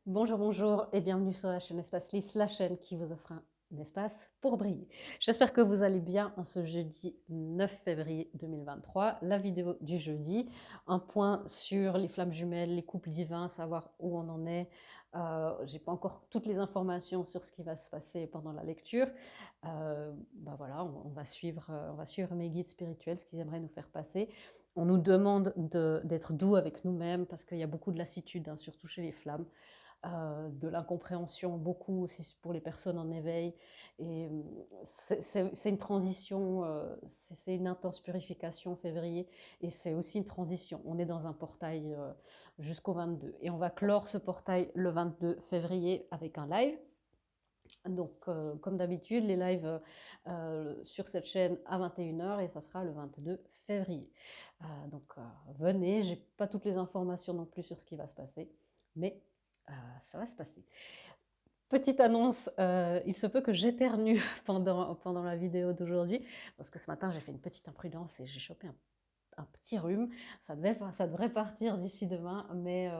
Bonjour, bonjour et bienvenue sur la chaîne Espace Lys, la chaîne qui vous offre un espace pour briller. J'espère que vous allez bien en ce jeudi 9 février 2023. La vidéo du jeudi, un point sur les flammes jumelles, les couples divins, savoir où on en est. J'ai pas encore toutes les informations sur ce qui va se passer pendant la lecture. Voilà, on va suivre mes guides spirituels, ce qu'ils aimeraient nous faire passer. On nous demande d'être doux avec nous-mêmes parce qu'il y a beaucoup de lassitude, hein, surtout chez les flammes. De l'incompréhension, beaucoup aussi pour les personnes en éveil. Et c'est une transition, c'est une intense purification février, et c'est aussi une transition. On est dans un portail jusqu'au 22. Et on va clore ce portail le 22 février avec un live. Donc, comme d'habitude, les lives sur cette chaîne à 21 h et ça sera le 22 février. Venez, j'ai pas toutes les informations non plus sur ce qui va se passer, mais ça va se passer. Petite annonce, il se peut que j'éternue pendant la vidéo d'aujourd'hui, parce que ce matin j'ai fait une petite imprudence et j'ai chopé un petit rhume. Ça devrait partir d'ici demain, mais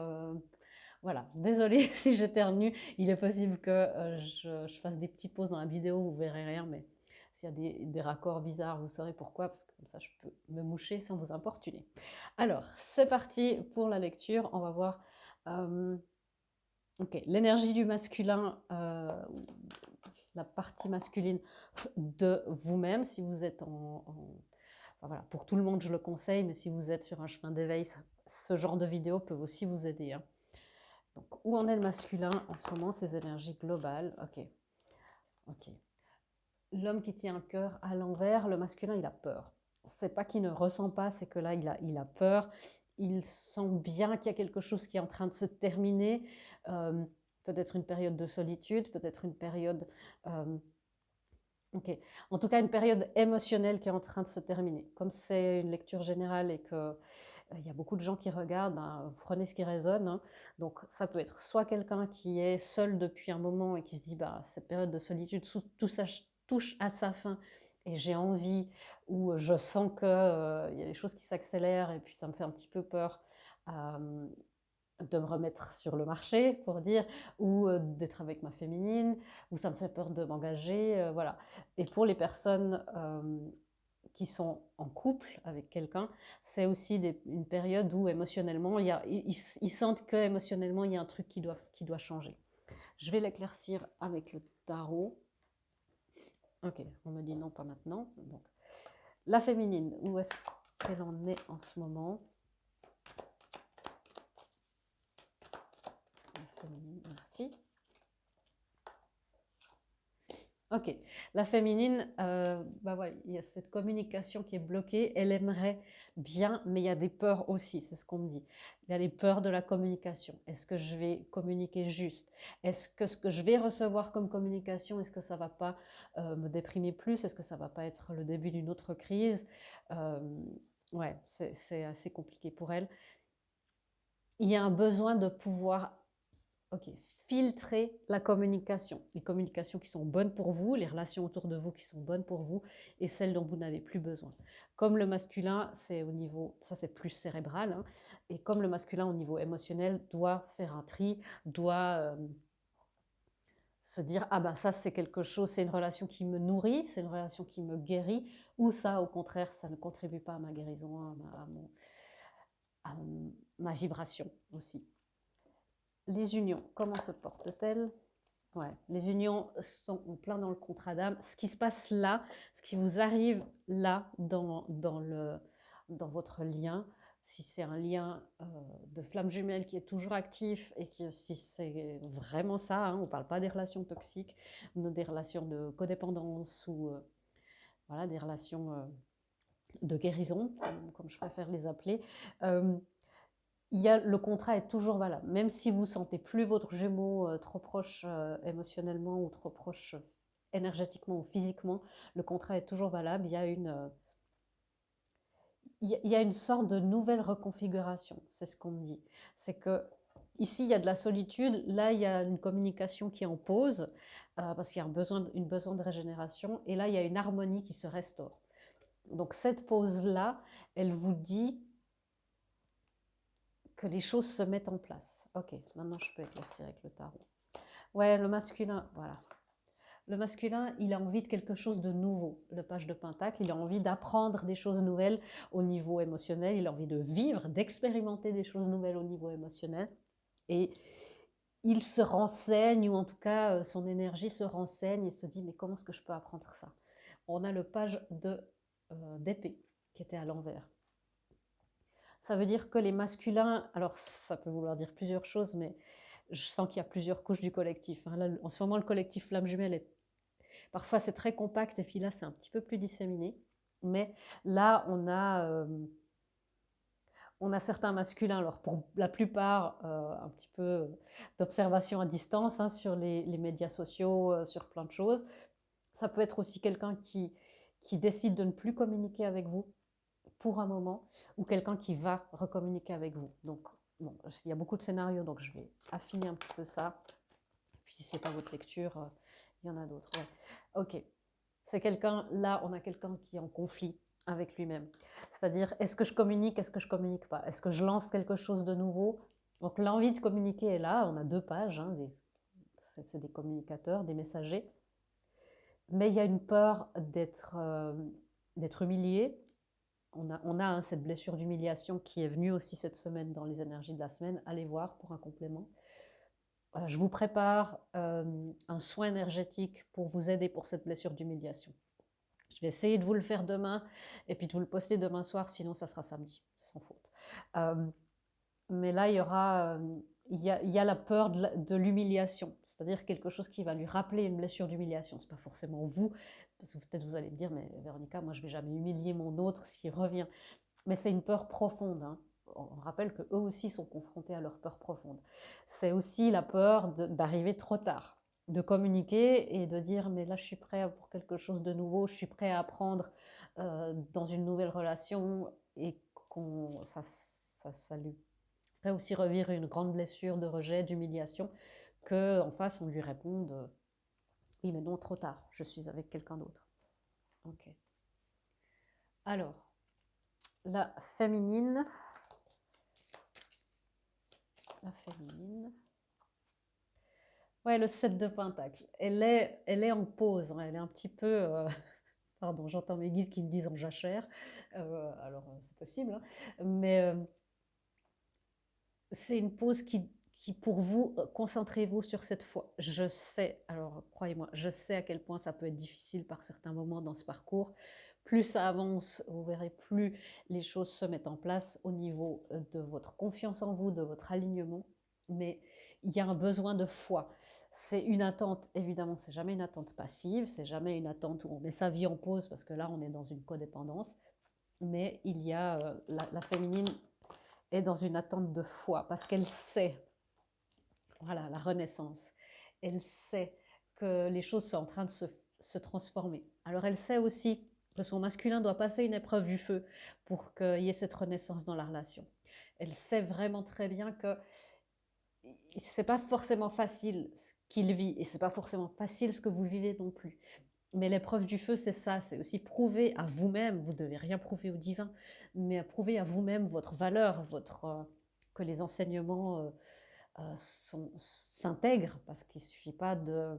voilà, désolée si j'éternue. Il est possible que je fasse des petites pauses dans la vidéo, vous verrez rien, mais s'il y a des raccords bizarres, vous saurez pourquoi, parce que comme ça je peux me moucher sans vous importuner. Alors, c'est parti pour la lecture. On va voir l'énergie du masculin, la partie masculine de vous-même, si vous êtes enfin, voilà, pour tout le monde je le conseille, mais si vous êtes sur un chemin d'éveil, ce genre de vidéos peut aussi vous aider, hein. Donc, où en est le masculin en ce moment, ces énergies globales? Ok. L'homme qui tient un cœur à l'envers, le masculin, il a peur. C'est pas qu'il ne ressent pas, c'est que là, il a peur. Il sent bien qu'il y a quelque chose qui est en train de se terminer. Euh, Peut-être une période de solitude, peut-être une période... En tout cas, une période émotionnelle qui est en train de se terminer. Comme c'est une lecture générale et que il y a beaucoup de gens qui regardent, ben, vous prenez ce qui résonne, hein. Donc ça peut être soit quelqu'un qui est seul depuis un moment et qui se dit bah, cette période de solitude, tout ça touche à sa fin et j'ai envie, ou je sens qu'il y a des choses qui s'accélèrent et puis ça me fait un petit peu peur de me remettre sur le marché, pour dire, ou d'être avec ma féminine, ou ça me fait peur de m'engager, voilà. Et pour les personnes qui sont en couple avec quelqu'un, c'est aussi une période où émotionnellement, ils sentent qu'émotionnellement, il y a un truc qui doit changer. Je vais l'éclaircir avec le tarot. Ok, on me dit non, pas maintenant. Donc, la féminine, où est-ce qu'elle en est en ce moment? La féminine, merci. Ok, la féminine, voilà, il y a cette communication qui est bloquée, elle aimerait bien, mais il y a des peurs aussi, c'est ce qu'on me dit. Il y a les peurs de la communication. Est-ce que je vais communiquer juste? Est-ce que ce que je vais recevoir comme communication, est-ce que ça ne va pas me déprimer plus? Est-ce que ça ne va pas être le début d'une autre crise? euh, Ouais, c'est assez compliqué pour elle. Il y a un besoin de pouvoir filtrer la communication. Les communications qui sont bonnes pour vous, les relations autour de vous qui sont bonnes pour vous, et celles dont vous n'avez plus besoin. Comme le masculin, c'est au niveau, ça c'est plus cérébral, hein, et comme le masculin au niveau émotionnel doit faire un tri, doit se dire ah ben ça c'est quelque chose, c'est une relation qui me nourrit, c'est une relation qui me guérit, ou ça au contraire ça ne contribue pas à ma guérison, à ma vibration aussi. Les unions, comment se portent-elles? Ouais, les unions sont en plein dans le contrat d'âme. Ce qui se passe là, ce qui vous arrive là dans votre lien, si c'est un lien de flamme jumelle qui est toujours actif et que si c'est vraiment ça, hein, on ne parle pas des relations toxiques, mais des relations de codépendance ou voilà, des relations de guérison, comme je préfère les appeler. Le contrat est toujours valable. Même si vous ne sentez plus votre jumeau trop proche émotionnellement ou trop proche énergétiquement ou physiquement, le contrat est toujours valable. Il y a une sorte de nouvelle reconfiguration, c'est ce qu'on me dit. C'est que ici, il y a de la solitude, là, il y a une communication qui est en pause, parce qu'il y a une besoin de régénération, et là, il y a une harmonie qui se restaure. Donc cette pause-là, elle vous dit que les choses se mettent en place. Ok, maintenant je peux éclaircir avec le tarot. Ouais, le masculin, voilà. Le masculin, il a envie de quelque chose de nouveau. Le page de Pentacle, il a envie d'apprendre des choses nouvelles au niveau émotionnel. Il a envie de vivre, d'expérimenter des choses nouvelles au niveau émotionnel. Et il se renseigne, ou en tout cas, son énergie se renseigne et se dit, mais comment est-ce que je peux apprendre ça? On a le page d'épée qui était à l'envers. Ça veut dire que les masculins, alors ça peut vouloir dire plusieurs choses, mais je sens qu'il y a plusieurs couches du collectif. Là, en ce moment, le collectif Flamme Jumelle est parfois c'est très compact et puis là c'est un petit peu plus disséminé. Mais là on a certains masculins, alors pour la plupart un petit peu d'observation à distance hein, sur les médias sociaux, sur plein de choses. Ça peut être aussi quelqu'un qui décide de ne plus communiquer avec vous pour un moment, ou quelqu'un qui va recommuniquer avec vous. Donc bon, il y a beaucoup de scénarios, donc je vais affiner un petit peu ça. Et puis si ce n'est pas votre lecture, il y en a d'autres. Ouais. Ok. C'est quelqu'un, là, on a quelqu'un qui est en conflit avec lui-même. C'est-à-dire, est-ce que je communique, est-ce que je communique pas? Est-ce que je lance quelque chose de nouveau? Donc l'envie de communiquer est là, on a 2 pages, hein, c'est des communicateurs, des messagers. Mais il y a une peur d'être humilié. On a hein, cette blessure d'humiliation qui est venue aussi cette semaine dans les énergies de la semaine. Allez voir pour un complément. Je vous prépare un soin énergétique pour vous aider pour cette blessure d'humiliation. Je vais essayer de vous le faire demain et puis de vous le poster demain soir, sinon ça sera samedi, sans faute. Mais là, il y a la peur de l'humiliation, c'est-à-dire quelque chose qui va lui rappeler une blessure d'humiliation. Ce n'est pas forcément vous, parce que peut-être vous allez me dire, mais Véronica, moi je ne vais jamais humilier mon autre s'il revient. Mais c'est une peur profonde. Hein. On rappelle qu'eux aussi sont confrontés à leur peur profonde. C'est aussi la peur d'arriver trop tard, de communiquer et de dire mais là je suis prêt pour quelque chose de nouveau, je suis prêt à apprendre dans une nouvelle relation et ça lui ferait aussi revivre une grande blessure de rejet, d'humiliation, qu'en face on lui réponde oui mais non trop tard, je suis avec quelqu'un d'autre. Ok. Alors, la féminine. La féminine. Ouais, le 7 de Pentacle. Elle est en pause, hein, elle est un petit peu... pardon, j'entends mes guides qui me disent en jachère. Alors, c'est possible. Hein, mais c'est une pause qui pour vous, concentrez-vous sur cette foi. Je sais, alors croyez-moi, je sais à quel point ça peut être difficile par certains moments dans ce parcours. Plus ça avance, vous verrez, plus les choses se mettent en place au niveau de votre confiance en vous, de votre alignement. Mais il y a un besoin de foi. C'est une attente, évidemment, c'est jamais une attente passive, c'est jamais une attente où on met sa vie en pause parce que là, on est dans une codépendance. Mais il y a la féminine est dans une attente de foi parce qu'elle sait, voilà, la renaissance, elle sait que les choses sont en train de se transformer. Alors elle sait aussi que son masculin doit passer une épreuve du feu pour qu'il y ait cette renaissance dans la relation. Elle sait vraiment très bien que c'est pas forcément facile ce qu'il vit et c'est pas forcément facile ce que vous vivez non plus. Mais l'épreuve du feu, c'est ça, c'est aussi prouver à vous-même, vous ne devez rien prouver au divin, mais prouver à vous-même votre valeur, que les enseignements s'intègrent, parce qu'il ne suffit pas de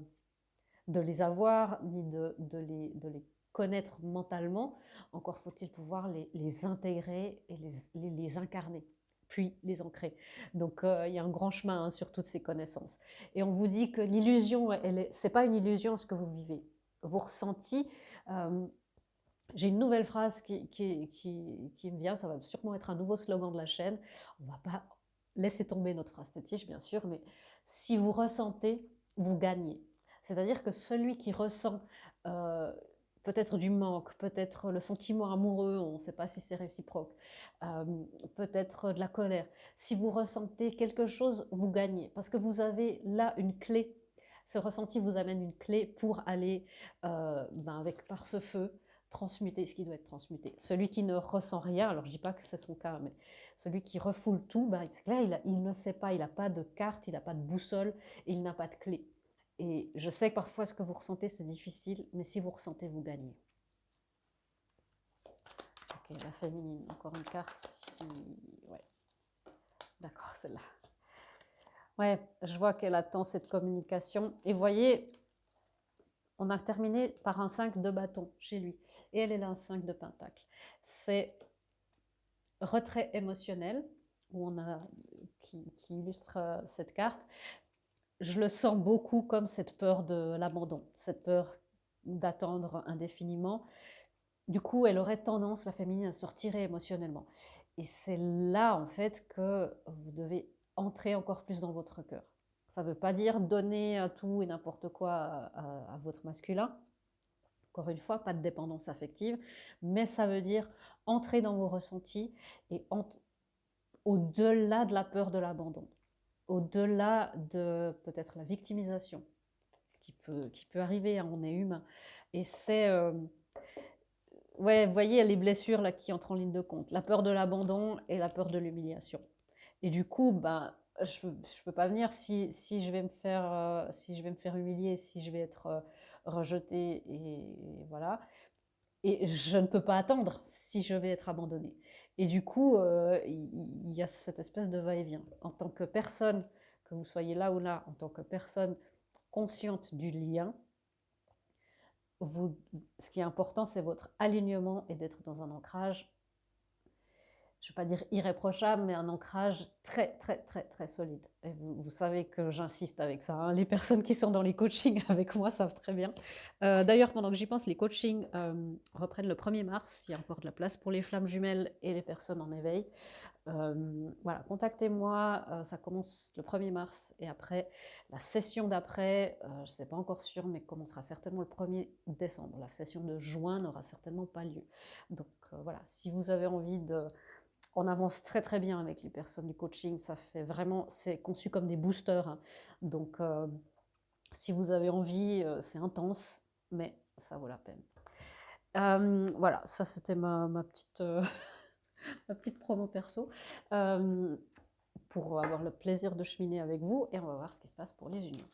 les avoir, ni de les connaître mentalement, encore faut-il pouvoir les intégrer et les incarner, puis les ancrer. Donc il y a un grand chemin hein, sur toutes ces connaissances. Et on vous dit que l'illusion, ce n'est pas une illusion ce que vous vivez. Vos ressentis, j'ai une nouvelle phrase qui me vient, ça va sûrement être un nouveau slogan de la chaîne. On ne va pas laisser tomber notre phrase fétiche, bien sûr, mais si vous ressentez, vous gagnez. C'est-à-dire que celui qui ressent peut-être du manque, peut-être le sentiment amoureux, on ne sait pas si c'est réciproque, peut-être de la colère. Si vous ressentez quelque chose, vous gagnez, parce que vous avez là une clé. Ce ressenti vous amène une clé pour aller par ce feu transmuter ce qui doit être transmuté. Celui qui ne ressent rien, alors je ne dis pas que c'est son cas, mais celui qui refoule tout, c'est clair, il ne sait pas, il n'a pas de carte, il n'a pas de boussole, et il n'a pas de clé. Et je sais que parfois ce que vous ressentez c'est difficile, mais si vous ressentez, vous gagnez. Ok, la féminine, encore une carte. Ouais. D'accord, celle-là. Ouais, je vois qu'elle attend cette communication. Et vous voyez, on a terminé par un 5 de bâton chez lui. Et elle a un 5 de pentacle. C'est retrait émotionnel, où qui illustre cette carte. Je le sens beaucoup comme cette peur de l'abandon, cette peur d'attendre indéfiniment. Du coup, elle aurait tendance, la féminine, à se retirer émotionnellement. Et c'est là, en fait, que vous devez entrer encore plus dans votre cœur. Ça ne veut pas dire donner tout et n'importe quoi à votre masculin. Encore une fois, pas de dépendance affective, mais ça veut dire entrer dans vos ressentis et au-delà de la peur de l'abandon, au-delà de peut-être la victimisation qui peut arriver, hein, on est humain. Et c'est... ouais, vous voyez les blessures là qui entrent en ligne de compte, la peur de l'abandon et la peur de l'humiliation. Et du coup, ben, je peux pas venir si je vais me faire humilier, si je vais être rejetée et voilà. Et je ne peux pas attendre si je vais être abandonnée. Et du coup, il y a cette espèce de va-et-vient. En tant que personne, que vous soyez là ou là, en tant que personne consciente du lien, ce qui est important, c'est votre alignement et d'être dans un ancrage, je ne vais pas dire irréprochable, mais un ancrage très, très, très, très solide. Et vous savez que j'insiste avec ça, hein. Les personnes qui sont dans les coachings avec moi savent très bien. D'ailleurs, pendant que j'y pense, les coachings reprennent le 1er mars. Il y a encore de la place pour les flammes jumelles et les personnes en éveil. Voilà, contactez-moi, ça commence le 1er mars et après, la session d'après, je ne sais pas encore sûr, mais commencera certainement le 1er décembre. La session de juin n'aura certainement pas lieu. Donc voilà, si vous avez envie de... On avance très très bien avec les personnes du coaching, ça fait vraiment, c'est conçu comme des boosters, hein. Donc si vous avez envie, c'est intense, mais ça vaut la peine. Voilà, ça c'était ma petite... ma petite promo perso, pour avoir le plaisir de cheminer avec vous. Et on va voir ce qui se passe pour les unions.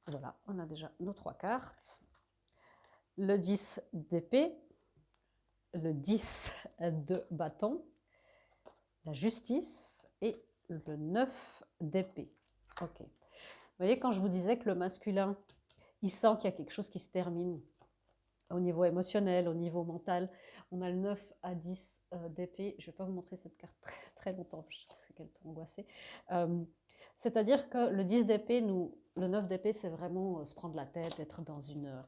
Voilà, on a déjà nos 3 cartes. Le 10 d'épée, le 10 de bâton, la justice et le 9 d'épée. Ok. Vous voyez, quand je vous disais que le masculin, il sent qu'il y a quelque chose qui se termine au niveau émotionnel, au niveau mental. On a le 9 à 10 d'épée. Je ne vais pas vous montrer cette carte très, très longtemps, je sais qu'elle peut angoisser. C'est-à-dire que le 10 d'épée, le 9 d'épée, c'est vraiment se prendre la tête, être dans une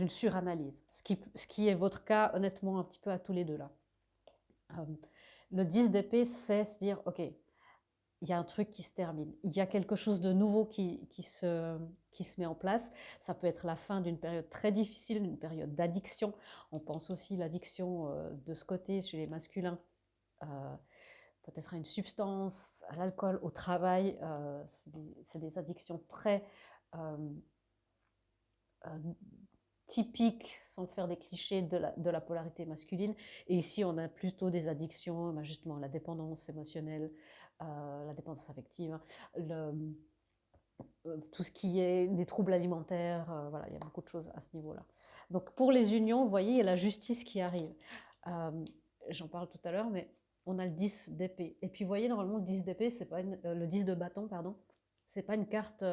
suranalyse. Ce qui est votre cas, honnêtement, un petit peu à tous les deux là. Le 10 d'épée, c'est se dire, ok, il y a un truc qui se termine, il y a quelque chose de nouveau qui se met en place. Ça peut être la fin d'une période très difficile, d'une période d'addiction. On pense aussi l'addiction de ce côté chez les masculins, peut-être à une substance, à l'alcool, au travail. C'est des addictions très typiques, sans faire des clichés, de la polarité masculine. Et ici, on a plutôt des addictions, justement, la dépendance émotionnelle, la dépendance affective, tout ce qui est des troubles alimentaires, voilà, il y a beaucoup de choses à ce niveau-là. Donc pour les unions, vous voyez, il y a la justice qui arrive. J'en parle tout à l'heure, mais on a le 10 d'épée. Et puis vous voyez, normalement, le 10 d'épée, c'est pas le 10 de bâton, pardon, c'est pas une carte,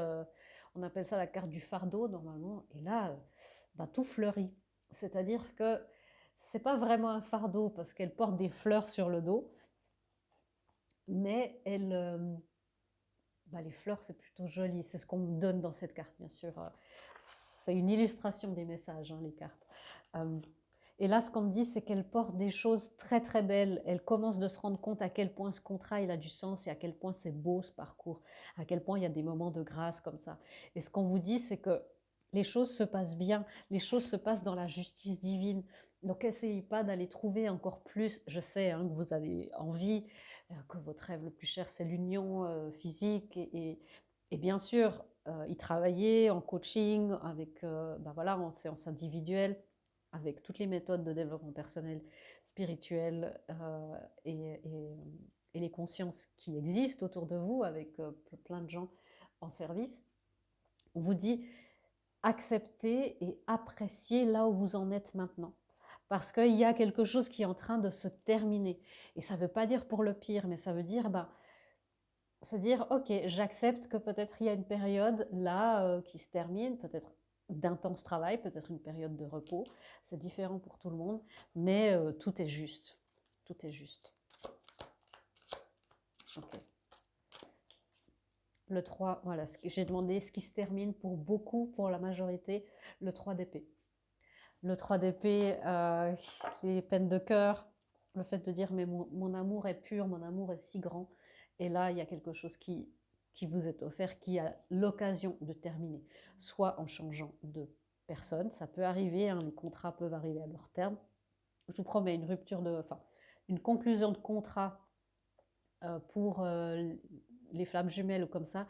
on appelle ça la carte du fardeau, normalement. Et là, tout fleurit. C'est-à-dire que c'est pas vraiment un fardeau parce qu'elle porte des fleurs sur le dos, mais les fleurs, c'est plutôt joli. C'est ce qu'on me donne dans cette carte, bien sûr. C'est une illustration des messages, hein, les cartes. Et là, ce qu'on me dit, c'est qu'elle porte des choses très, très belles. Elle commence de se rendre compte à quel point ce contrat, il a du sens et à quel point c'est beau, ce parcours. À quel point il y a des moments de grâce comme ça. Et ce qu'on vous dit, c'est que les choses se passent bien. Les choses se passent dans la justice divine. Donc, essayez pas d'aller trouver encore plus. Je sais, hein, que vous avez envie, que votre rêve le plus cher, c'est l'union physique. Et bien sûr, y travailler en coaching, avec, voilà, en séance individuelle, avec toutes les méthodes de développement personnel, spirituel, et les consciences qui existent autour de vous, avec plein de gens en service. On vous dit accepter et apprécier là où vous en êtes maintenant. parce qu'il y a quelque chose qui est en train de se terminer. Et ça ne veut pas dire pour le pire, mais ça veut dire se dire, ok, j'accepte que peut-être il y a une période là qui se termine, peut-être d'intense travail, peut-être une période de repos. C'est différent pour tout le monde, mais tout est juste. Tout est juste. Ok. Le 3, voilà, j'ai demandé ce qui se termine pour beaucoup, pour la majorité, le 3 d'épée. Le 3 d'épée, les peines de cœur, le fait de dire mais mon amour est pur, mon amour est si grand. Et là, il y a quelque chose qui vous est offert, qui a l'occasion de terminer, soit en changeant de personne, ça peut arriver, hein, les contrats peuvent arriver à leur terme. Je vous promets une rupture une conclusion de contrat pour les flammes jumelles ou comme ça,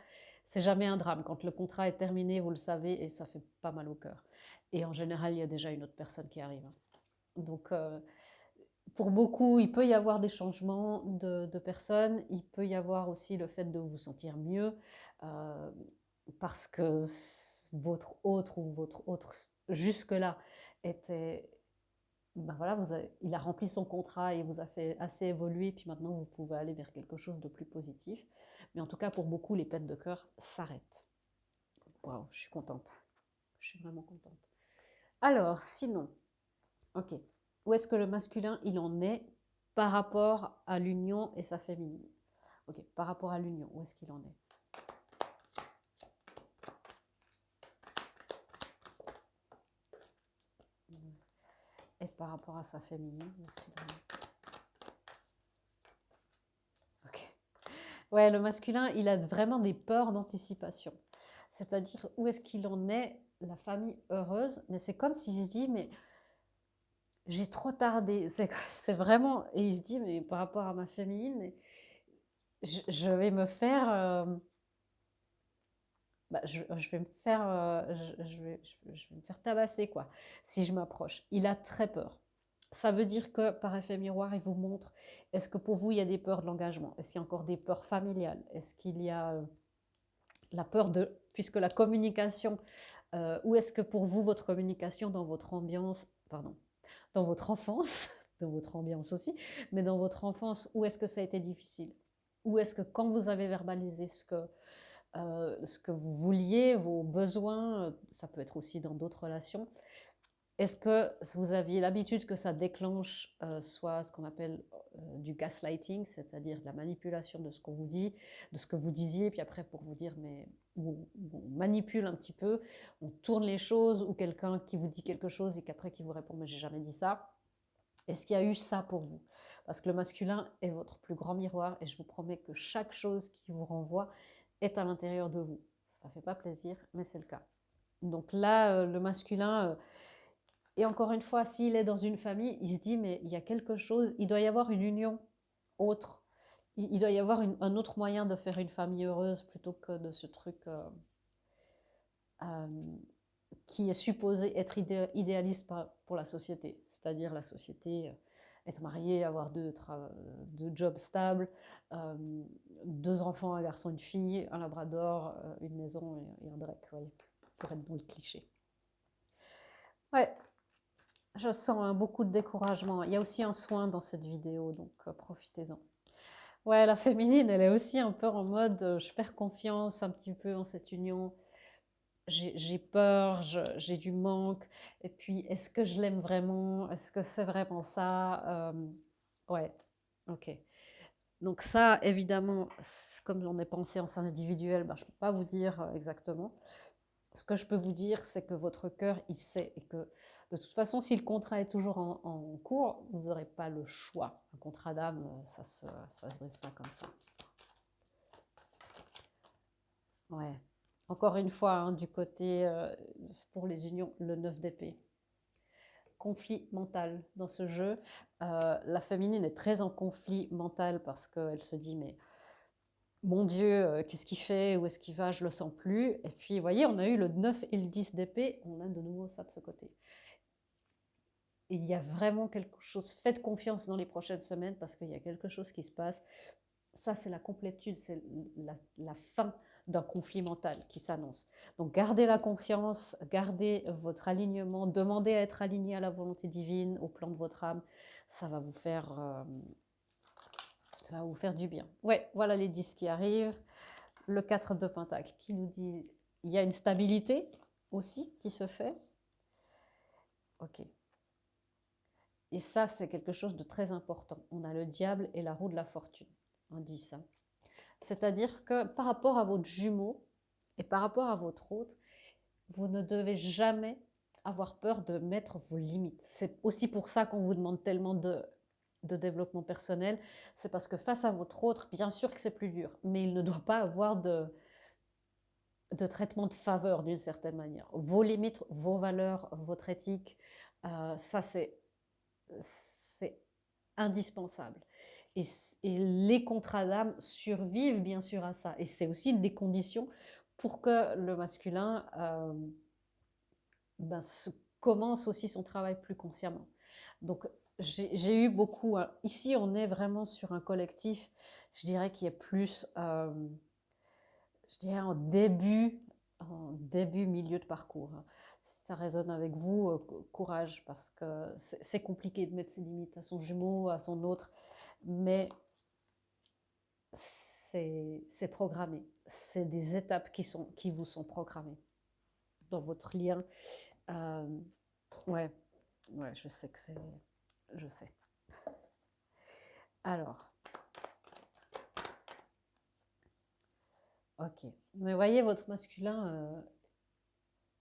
c'est jamais un drame. Quand le contrat est terminé, vous le savez, et ça fait pas mal au cœur. Et en général, il y a déjà une autre personne qui arrive. Donc, pour beaucoup, il peut y avoir des changements de personnes. Il peut y avoir aussi le fait de vous sentir mieux parce que votre autre jusque-là était... Ben voilà, il a rempli son contrat et vous a fait assez évoluer, puis maintenant vous pouvez aller vers quelque chose de plus positif. Mais en tout cas, pour beaucoup, les peines de cœur s'arrêtent. Waouh, je suis contente. Je suis vraiment contente. Alors, sinon, ok, où est-ce que le masculin, il en est par rapport à l'union et sa féminine? Ok, par rapport à l'union, où est-ce qu'il en est? Et par rapport à sa féminine, où est-ce qu'il en est? Ok. Ouais, le masculin, il a vraiment des peurs d'anticipation. C'est-à-dire, où est-ce qu'il en est, la famille heureuse? Mais c'est comme s'il se dit, mais j'ai trop tardé. C'est vraiment... Et il se dit, mais par rapport à ma féminine, je vais me faire... je vais me faire, je vais me faire tabasser, quoi, si je m'approche. Il a très peur. Ça veut dire que, par effet miroir, il vous montre, est-ce que pour vous, il y a des peurs de l'engagement? Est-ce qu'il y a encore des peurs familiales? Est-ce qu'il y a la peur de... Puisque la communication, où est-ce que pour vous, votre communication dans votre ambiance, pardon, dans votre enfance, dans votre ambiance aussi, mais dans votre enfance, où est-ce que ça a été difficile? Où est-ce que quand vous avez verbalisé ce que vous vouliez, vos besoins, ça peut être aussi dans d'autres relations, est-ce que vous aviez l'habitude que ça déclenche soit ce qu'on appelle du gaslighting, c'est-à-dire de la manipulation de ce qu'on vous dit, de ce que vous disiez, puis après pour vous dire, mais on manipule un petit peu, on tourne les choses, ou quelqu'un qui vous dit quelque chose et qu'après qui vous répond, mais j'ai jamais dit ça. Est-ce qu'il y a eu ça pour vous? Parce que le masculin est votre plus grand miroir et je vous promets que chaque chose qui vous renvoie est à l'intérieur de vous. Ça ne fait pas plaisir, mais c'est le cas. Donc là, le masculin, et encore une fois, s'il est dans une famille, il se dit, mais il y a quelque chose, il doit y avoir une union autre. Il doit y avoir un autre moyen de faire une famille heureuse plutôt que de ce truc qui est supposé être idéaliste pour la société. C'est-à-dire la société, être marié, avoir deux jobs stables, 2 enfants, un garçon, une fille, un labrador, une maison et un break, voyez, pour être dans le cliché. Ouais, je sens beaucoup de découragement. Il y a aussi un soin dans cette vidéo, donc profitez-en. Ouais, la féminine, elle est aussi un peu en mode je perds confiance un petit peu en cette union. J'ai peur, j'ai du manque. Et puis, est-ce que je l'aime vraiment? Est-ce que c'est vraiment ça? Ouais, ok. Donc ça, évidemment, comme on est pensé en sein individuel, ben, je ne peux pas vous dire exactement. Ce que je peux vous dire, c'est que votre cœur, il sait, et que de toute façon, si le contrat est toujours en cours, vous n'aurez pas le choix. Un contrat d'âme, ça se brise pas comme ça. Ouais. Encore une fois, hein, du côté, pour les unions, le 9 d'épée. Conflit mental dans ce jeu. La féminine est très en conflit mental parce qu'elle se dit, mais mon Dieu, qu'est-ce qu'il fait? Où est-ce qu'il va? Je le sens plus. Et puis, vous voyez, on a eu le 9 et le 10 d'épée. On a de nouveau ça de ce côté. Et il y a vraiment quelque chose. Faites confiance dans les prochaines semaines parce qu'il y a quelque chose qui se passe. ça c'est la complétude, c'est la fin d'un conflit mental qui s'annonce. Donc gardez la confiance, gardez votre alignement, demandez à être aligné à la volonté divine, au plan de votre âme, ça va vous faire, ça va vous faire du bien. Ouais, voilà les 10 qui arrivent. Le 4 de Pentacle qui nous dit il y a une stabilité aussi qui se fait. Ok. Et ça, c'est quelque chose de très important. On a le diable et la roue de la fortune. On dit ça. C'est-à-dire que par rapport à votre jumeau et par rapport à votre autre, vous ne devez jamais avoir peur de mettre vos limites. C'est aussi pour ça qu'on vous demande tellement de développement personnel. C'est parce que face à votre autre, bien sûr que c'est plus dur, mais il ne doit pas avoir de traitement de faveur d'une certaine manière. Vos limites, vos valeurs, votre éthique, ça c'est indispensable. Et les contrats d'âme survivent bien sûr à ça. Et c'est aussi une des conditions pour que le masculin commence aussi son travail plus consciemment. Donc j'ai eu beaucoup... Ici, on est vraiment sur un collectif, je dirais, qui est plus... je dirais en début, milieu de parcours. Si ça résonne avec vous, courage, parce que c'est compliqué de mettre ses limites à son jumeau, à son autre, mais c'est programmé. C'est des étapes qui vous sont programmées dans votre lien. Ouais, je sais que c'est... Je sais. Alors... Ok. Mais voyez, votre masculin,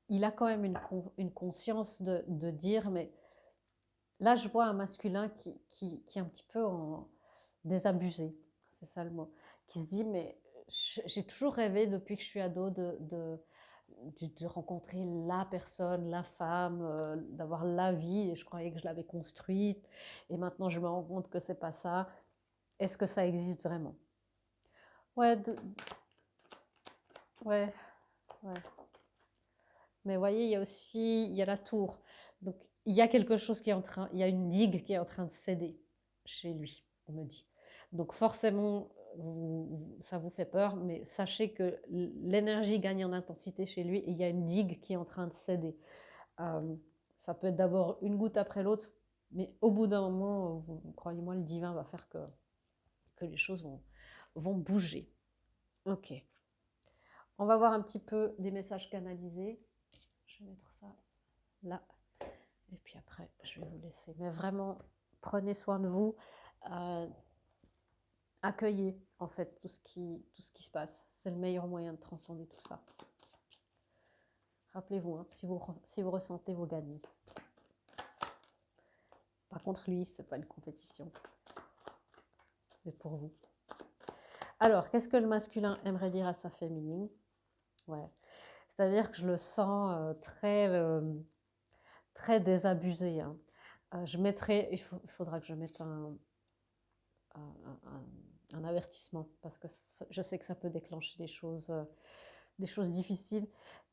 il a quand même une conscience de dire, mais là, je vois un masculin qui est un petit peu désabusé, c'est ça le mot, qui se dit, mais j'ai toujours rêvé depuis que je suis ado de rencontrer la personne, la femme, d'avoir la vie, et je croyais que je l'avais construite, et maintenant je me rends compte que c'est pas ça. Est-ce que ça existe vraiment? Ouais, ouais, ouais. Mais vous voyez, il y a aussi, il y a la tour. Donc, il y a quelque chose qui est en train, il y a une digue qui est en train de céder chez lui, on me dit. Donc, forcément, ça vous fait peur, mais sachez que l'énergie gagne en intensité chez lui et il y a une digue qui est en train de céder. Ça peut être d'abord une goutte après l'autre, mais au bout d'un moment, croyez-moi, le divin va faire que les choses vont bouger. Ok. On va voir un petit peu des messages canalisés. Je vais mettre ça là. Et puis après, je vais vous laisser. Mais vraiment, prenez soin de vous. Accueillez, en fait, tout ce qui se passe. C'est le meilleur moyen de transcender tout ça. Rappelez-vous, hein, si vous ressentez, vous gagnez. Par contre, lui, ce n'est pas une compétition. Mais pour vous. Alors, qu'est-ce que le masculin aimerait dire à sa féminine? Ouais. C'est-à-dire que je le sens très désabusé. Hein. Je mettrai, il faudra que je mette un avertissement parce que je sais que ça peut déclencher des choses difficiles.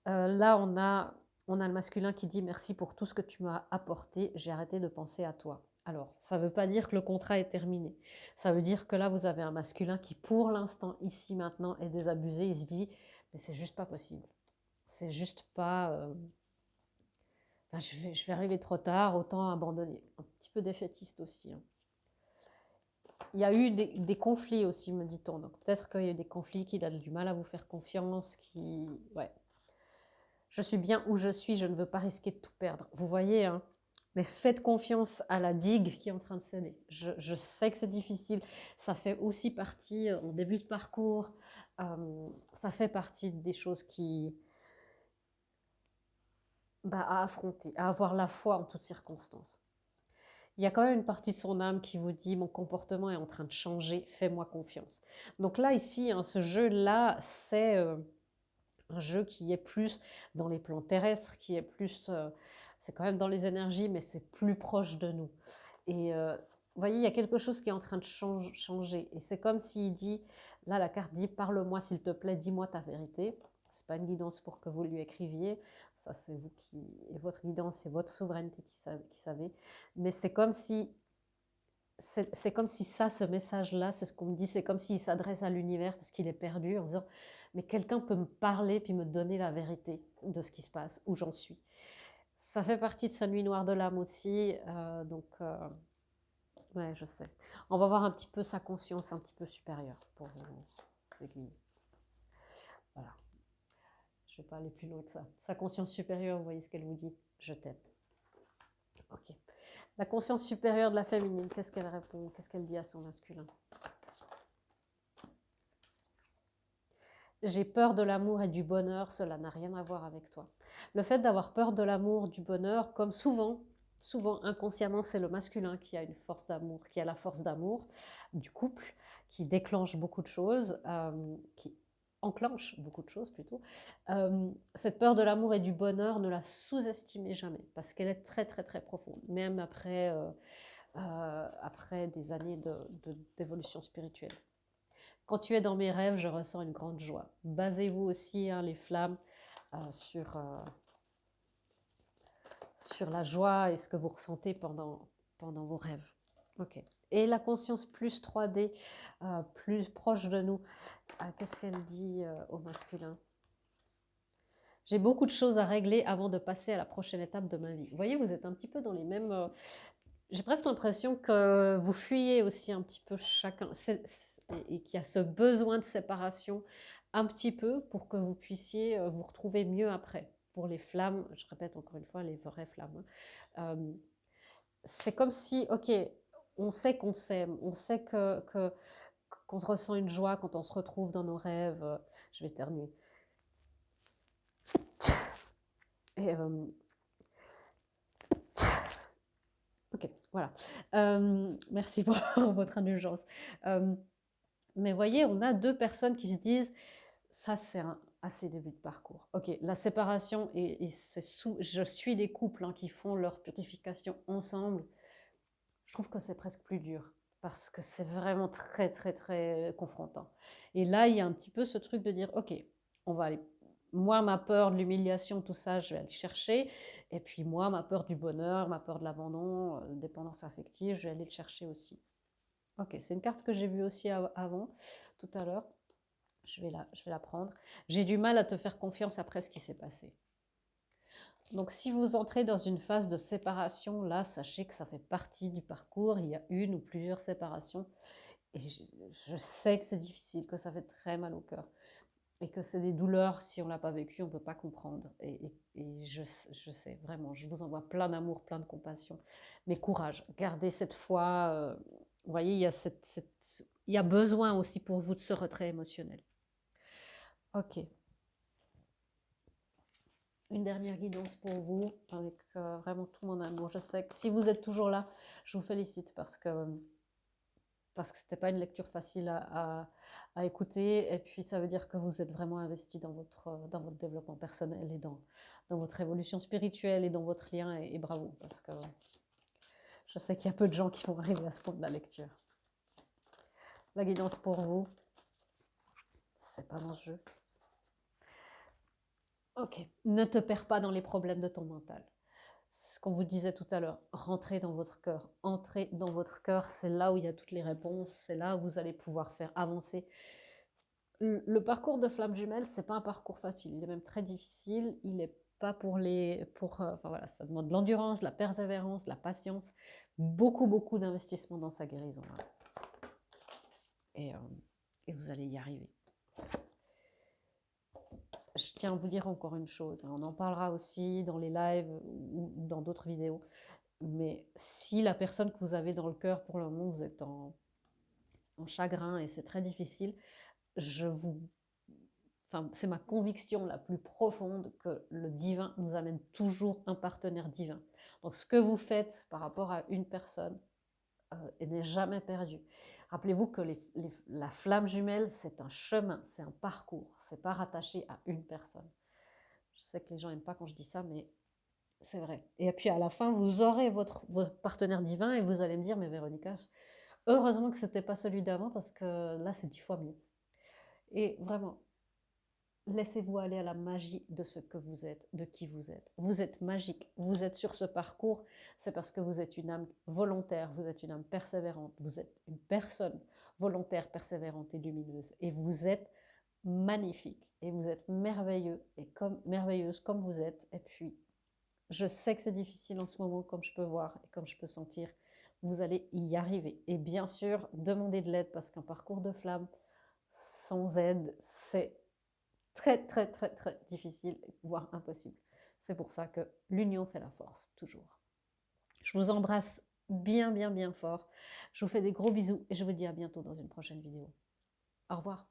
Là, on a le masculin qui dit merci pour tout ce que tu m'as apporté, j'ai arrêté de penser à toi. Alors, ça ne veut pas dire que le contrat est terminé. Ça veut dire que là, vous avez un masculin qui, pour l'instant, ici, maintenant, est désabusé. Il se dit, mais c'est juste pas possible. C'est juste pas... je vais arriver trop tard, autant abandonner. Un petit peu défaitiste aussi. Hein. Il y a eu des conflits aussi, me dit-on. Donc peut-être qu'il y a eu des conflits, qu'il a du mal à vous faire confiance, ouais. Je suis bien où je suis, je ne veux pas risquer de tout perdre. Vous voyez, hein. Mais faites confiance à la digue qui est en train de céder. Je sais que c'est difficile. Ça fait aussi partie, en début de parcours, ça fait partie des choses à affronter, à avoir la foi en toutes circonstances. Il y a quand même une partie de son âme qui vous dit « mon comportement est en train de changer, fais-moi confiance ». Donc là, ici, hein, ce jeu-là, c'est un jeu qui est plus dans les plans terrestres, qui est plus... c'est quand même dans les énergies, mais c'est plus proche de nous. Et vous voyez, il y a quelque chose qui est en train de changer. Et c'est comme s'il dit, là, la carte dit « parle-moi s'il te plaît, dis-moi ta vérité ». Ce n'est pas une guidance pour que vous lui écriviez. Ça, c'est vous qui... Et votre guidance, c'est votre souveraineté qui savez. Mais c'est comme si c'est comme si ça, ce message-là, c'est ce qu'on me dit, c'est comme s'il s'adresse à l'univers parce qu'il est perdu en disant, mais quelqu'un peut me parler puis me donner la vérité de ce qui se passe, où j'en suis. Ça fait partie de sa nuit noire de l'âme aussi, ouais, je sais. On va voir un petit peu sa conscience un petit peu supérieure pour vous aiguiller. Voilà, je ne vais pas aller plus loin que ça. Sa conscience supérieure, vous voyez ce qu'elle vous dit? Je t'aime. Ok. La conscience supérieure de la féminine, qu'est-ce qu'elle répond? Qu'est-ce qu'elle dit à son masculin? J'ai peur de l'amour et du bonheur, cela n'a rien à voir avec toi. Le fait d'avoir peur de l'amour, du bonheur, comme souvent inconsciemment, c'est le masculin qui a une force d'amour, qui a la force d'amour du couple, qui déclenche beaucoup de choses, qui enclenche beaucoup de choses plutôt. Cette peur de l'amour et du bonheur, ne la sous-estimez jamais, parce qu'elle est très très très profonde, même après des années d'évolution spirituelle. Quand tu es dans mes rêves, je ressens une grande joie. Basez-vous aussi, hein, les flammes, sur la joie et ce que vous ressentez pendant vos rêves. Ok. Et la conscience plus 3D, plus proche de nous, qu'est-ce qu'elle dit au masculin? J'ai beaucoup de choses à régler avant de passer à la prochaine étape de ma vie. Vous voyez, vous êtes un petit peu dans les mêmes... j'ai presque l'impression que vous fuyez aussi un petit peu chacun et qu'il y a ce besoin de séparation un petit peu pour que vous puissiez vous retrouver mieux après. Pour les flammes, je répète encore une fois, les vraies flammes. C'est comme si, ok, on sait qu'on s'aime, on sait qu'on se ressent une joie quand on se retrouve dans nos rêves. Je vais éternuer. Et, ok, voilà. Merci pour votre indulgence. Mais voyez, on a deux personnes qui se disent, ça c'est à ces débuts de parcours. Ok, la séparation, je suis des couples qui font leur purification ensemble. Je trouve que c'est presque plus dur parce que c'est vraiment très très très confrontant. Et là, il y a un petit peu ce truc de dire, ok, on va aller. Moi, ma peur de l'humiliation, tout ça, je vais aller chercher. Et puis moi, ma peur du bonheur, ma peur de l'abandon, dépendance affective, je vais aller le chercher aussi. Ok, c'est une carte que j'ai vue aussi avant, tout à l'heure. Je vais la prendre. J'ai du mal à te faire confiance après ce qui s'est passé. Donc si vous entrez dans une phase de séparation, là, sachez que ça fait partie du parcours. Il y a une ou plusieurs séparations. Et je sais que c'est difficile, que ça fait très mal au cœur. Et que c'est des douleurs, si on ne l'a pas vécu, on ne peut pas comprendre. Et je sais, vraiment, je vous envoie plein d'amour, plein de compassion. Mais courage, gardez cette foi. Vous voyez, il y a besoin aussi pour vous de ce retrait émotionnel. Ok. Une dernière guidance pour vous, avec vraiment tout mon amour. Je sais que si vous êtes toujours là, je vous félicite parce que ce n'était pas une lecture facile à écouter. Et puis, ça veut dire que vous êtes vraiment investi dans votre développement personnel et dans votre évolution spirituelle et dans votre lien. Et bravo, parce que je sais qu'il y a peu de gens qui vont arriver à ce point de la lecture. La guidance pour vous, c'est pas mon jeu. Ok, ne te perds pas dans les problèmes de ton mental. C'est ce qu'on vous disait tout à l'heure, rentrez dans votre cœur. Entrez dans votre cœur, c'est là où il y a toutes les réponses, c'est là où vous allez pouvoir faire avancer. Le parcours de flamme jumelle, c'est pas un parcours facile, il est même très difficile, il n'est pas enfin voilà, ça demande de l'endurance, de la persévérance, de la patience, beaucoup d'investissement dans sa guérison. Et vous allez y arriver. Je tiens à vous dire encore une chose, on en parlera aussi dans les lives ou dans d'autres vidéos, mais si la personne que vous avez dans le cœur, pour le moment, vous êtes en chagrin et c'est très difficile, c'est ma conviction la plus profonde que le divin nous amène toujours un partenaire divin. Donc ce que vous faites par rapport à une personne n'est jamais perdu. Rappelez-vous que la flamme jumelle, c'est un chemin, c'est un parcours, c'est pas rattaché à une personne. Je sais que les gens n'aiment pas quand je dis ça, mais c'est vrai. Et puis à la fin, vous aurez votre partenaire divin et vous allez me dire, mais Véronica, heureusement que ce n'était pas celui d'avant parce que là, c'est 10 fois mieux. Et vraiment, laissez-vous aller à la magie de ce que vous êtes, de qui vous êtes. Vous êtes magique, vous êtes sur ce parcours, c'est parce que vous êtes une âme volontaire, vous êtes une âme persévérante, vous êtes une personne volontaire, persévérante et lumineuse. Et vous êtes magnifique, et vous êtes merveilleux, et merveilleuse comme vous êtes. Et puis, je sais que c'est difficile en ce moment, comme je peux voir et comme je peux sentir. Vous allez y arriver. Et bien sûr, demandez de l'aide, parce qu'un parcours de flamme sans aide, c'est très, très, très, très difficile, voire impossible. C'est pour ça que l'union fait la force, toujours. Je vous embrasse bien, bien, bien fort. Je vous fais des gros bisous et je vous dis à bientôt dans une prochaine vidéo. Au revoir.